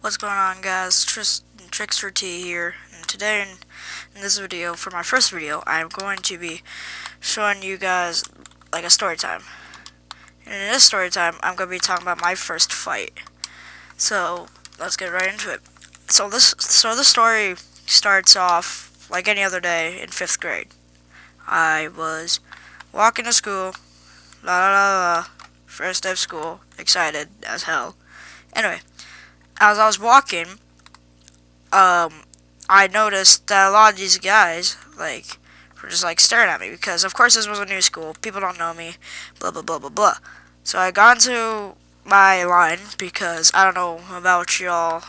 What's going on, guys? Trickster T here, and today in this video, for my first video, I'm going to be showing you guys like a story time. And in this story time, I'm going to be talking about my first fight. So let's get right into it. So the story starts off like any other day in 5th grade. I was walking to school, la la la la, first day of school, excited as hell. Anyway, as I was walking, I noticed that a lot of these guys, like, were just, like, staring at me because, of course, this was a new school. People don't know me, blah, blah, blah, blah, blah. So I got into my line because I don't know about y'all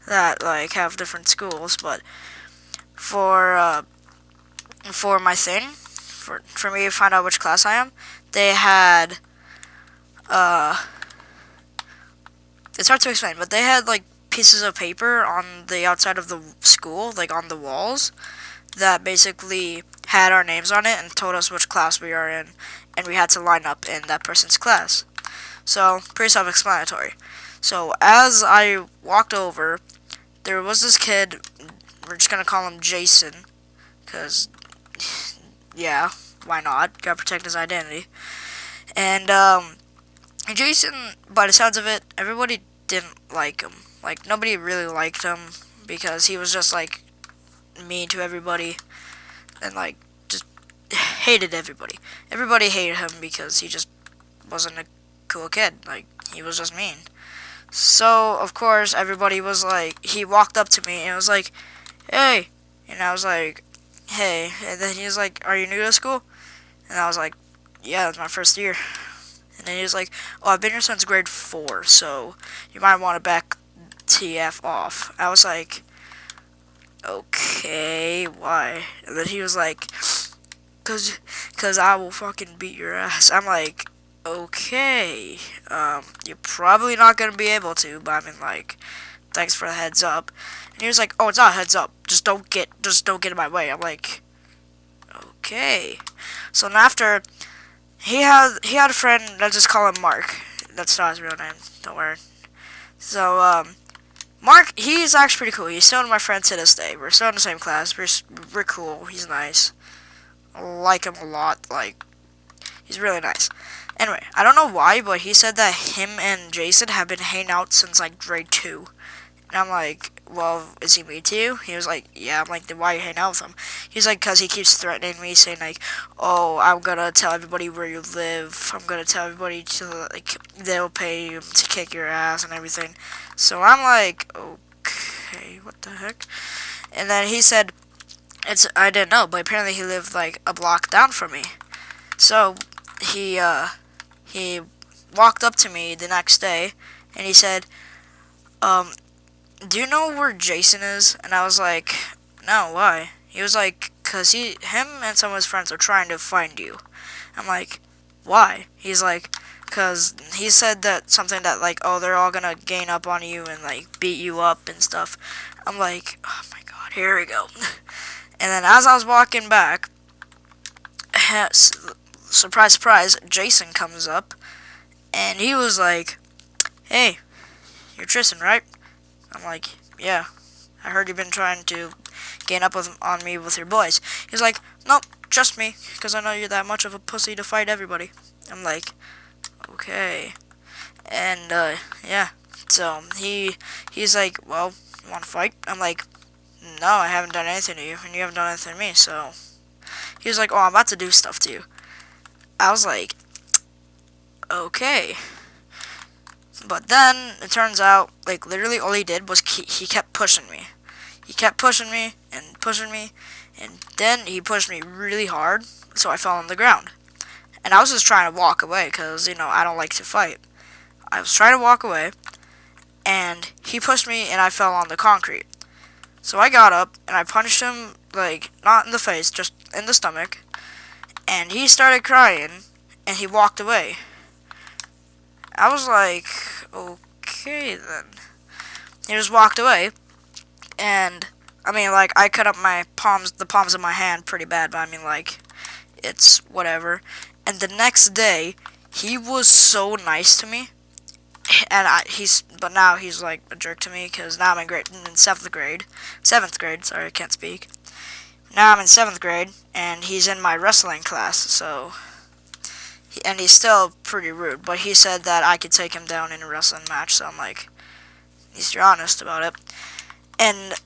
that, like, have different schools, but for my thing, for me to find out which class I am, they had, it's hard to explain, but they had, like, pieces of paper on the outside of the school, like on the walls, that basically had our names on it and told us which class we are in, and we had to line up in that person's class. So, pretty self-explanatory. So, as I walked over, there was this kid, we're just gonna call him Jason, because, yeah, why not? Gotta protect his identity. And, Jason, by the sounds of it, everybody didn't like him. Like, nobody really liked him because he was just, like, mean to everybody and, like, just hated everybody. Everybody hated him because he just wasn't a cool kid. Like, he was just mean. So, of course, everybody was like, he walked up to me and was like, hey. And I was like, hey. And then he was like, are you new to school? And I was like, yeah, it's my first year. And then he was like, oh, I've been here since grade 4, so you might want to back TF off. I was like, okay, why? And then he was like, cause I will fucking beat your ass. I'm like, okay, you're probably not gonna be able to, but I mean, like, thanks for the heads up. And he was like, oh, it's not a heads up, just don't get in my way. I'm like, okay. So then after, he had a friend, let's just call him Mark. That's not his real name, don't worry. So, Mark, he's actually pretty cool. He's still my friend to this day. We're still in the same class. We're cool. He's nice. I like him a lot. Like, he's really nice. Anyway, I don't know why, but he said that him and Jason have been hanging out since, like, grade 2. And I'm like, well, is he mean to you? He was like, yeah. I'm like, then why are you hanging out with him? He's like, because he keeps threatening me, saying, like, oh, I'm going to tell everybody where you live. I'm going to tell everybody to, like, they'll pay you to kick your ass and everything. So I'm like, okay, what the heck? And then he said, I didn't know, but apparently he lived, like, a block down from me. So he walked up to me the next day, and he said, do you know where Jason is? And I was like, no, why? He was like, cause him and some of his friends are trying to find you. I'm like, why? He's like, cause he said that something that like, oh, they're all gonna gang up on you and like beat you up and stuff. I'm like, oh my god, here we go. And then as I was walking back, surprise, surprise, Jason comes up, and he was like, hey, you're Tristan, right? I'm like, yeah, I heard you've been trying to gain up on me with your boys. He's like, nope, just me, because I know you're that much of a pussy to fight everybody. I'm like, okay. And, yeah, so he's like, well, you want to fight? I'm like, no, I haven't done anything to you, and you haven't done anything to me, so. He was like, oh, I'm about to do stuff to you. I was like, okay. But then, it turns out, like, literally all he did was he kept pushing me. He kept pushing me, and then he pushed me really hard, so I fell on the ground. And I was just trying to walk away, because, you know, I don't like to fight. I was trying to walk away, and he pushed me, and I fell on the concrete. So I got up, and I punched him, like, not in the face, just in the stomach, and he started crying, and he walked away. I was like, okay then. He just walked away, and, I mean, like, I cut up the palms of my hand pretty bad, but I mean, like, it's whatever. And the next day, he was so nice to me. but now he's like a jerk to me because now I'm in seventh grade. Seventh grade, sorry, I can't speak. Now I'm in seventh grade, and he's in my wrestling class. So, and he's still pretty rude. But he said that I could take him down in a wrestling match. So I'm like, at least you're honest about it.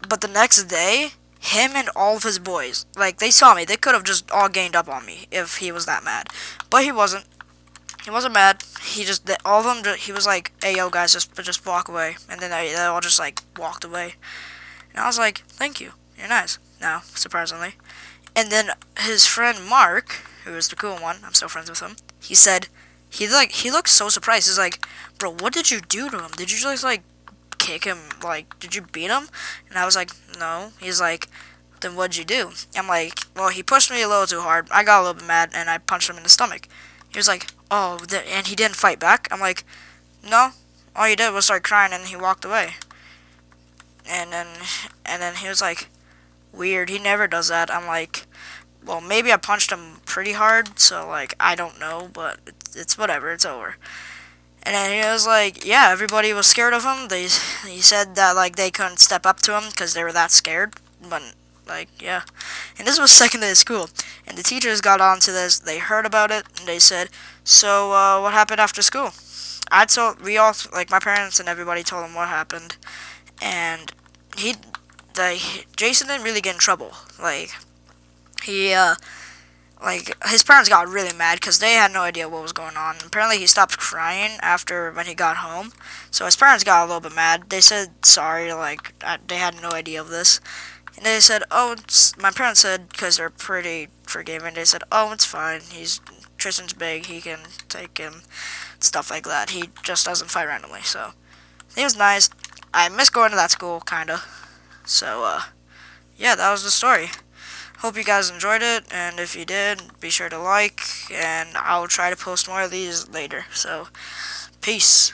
But the next day, him and all of his boys, like they saw me. They could have just all gained up on me if he was that mad. But he wasn't. He wasn't mad. He just all of them. He was like, "Hey, yo, guys, just walk away." And then they all just like walked away. And I was like, "Thank you. You're nice." Now, surprisingly. And then his friend Mark, who is the cool one, I'm still friends with him. He said he looked so surprised. He's like, "Bro, what did you do to him? Did you just like kick him? Like, did you beat him?" And I was like, "No." He's like, "Then what'd you do?" I'm like, "Well, he pushed me a little too hard. I got a little bit mad, and I punched him in the stomach." He was like, "Oh," and he didn't fight back. I'm like, "No, all he did was start crying, and he walked away." And then he was like, "Weird. He never does that." I'm like, "Well, maybe I punched him pretty hard, so like I don't know, but it's whatever. It's over." And then he was like, "Yeah, everybody was scared of him. He said that like they couldn't step up to him because they were that scared." But like, yeah. And this was second day of school, and the teachers got onto this. They heard about it, and they said, "So what happened after school?" We all, like my parents and everybody told him what happened, and Jason didn't really get in trouble. He like his parents got really mad because they had no idea what was going on. Apparently, he stopped crying after when he got home, so his parents got a little bit mad. They said sorry, they had no idea of this, and they said, "Oh, my parents said because they're pretty forgiving. They said, oh, it's fine. Tristan's big. He can take him, stuff like that. He just doesn't fight randomly." So he was nice. I miss going to that school, kinda. So yeah, that was the story. Hope you guys enjoyed it, and if you did, be sure to like, and I'll try to post more of these later. So, peace.